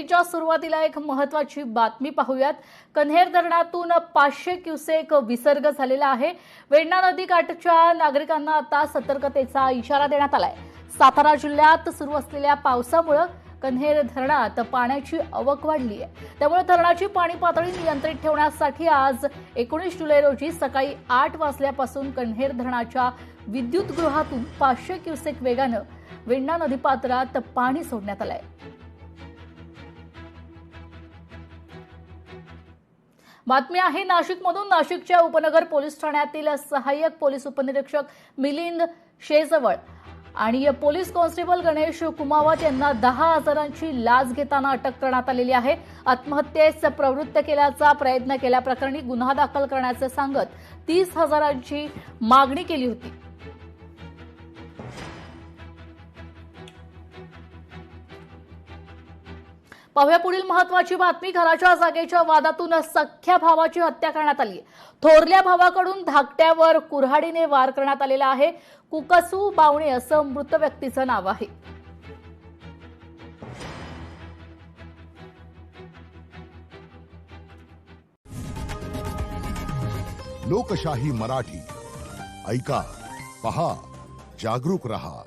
च्या सुरुवातीला एक महत्त्वाची बातमी पाहूयात। कन्हेर धरणातून 500 क्युसेक विसर्ग झालेला आहे। वेण्णा नदी काठच्या नागरिकांना आता सतर्कतेचा इशारा देण्यात आलाय। सातारा जिल्ह्यात सुरू असलेल्या पावसामुळे कन्हेर धरणात पाण्याची आवक वाढली आहे। त्यामुळे धरणाची पाणी पातळी नियंत्रित ठेवण्यासाठी आज 19 जुलै रोजी सकाळी 8 वाजल्यापासून कन्हेर धरणाच्या विद्युतगृहातून 500 क्युसेक वेगाने वेण्णा नदीपात्रात पाणी सोडण्यात आलंय। बातमी आहे नाशिकमधून। नाशिकच्या उपनगर पोलीस ठाण्यातील सहाय्यक पोलीस उपनिरीक्षक मिलिंद शेजवळ आणि पोलीस कॉन्स्टेबल गणेश कुमावत यांना 10,000ची लाच घेताना अटक करण्यात आलेली आहे। आत्महत्येस प्रवृत्त केल्याचा प्रयत्न केल्याप्रकरणी गुन्हा दाखल करण्याचे सांगत 30,000ची मागणी केली होती। पाहूया पुढील महत्त्वाची बातमी। घराच्या जागेच्या वादातून सख्ख्या भावाची हत्या करण्यात आली। थोरल्या भावाकडून धाकट्यावर कुऱ्हाडीने वार करण्यात आलेला आहे। कुकसू बावणे असं मृत व्यक्तीचं नाव आहे। लोकशाही मराठी ऐका, पहा, जागरूक रहा।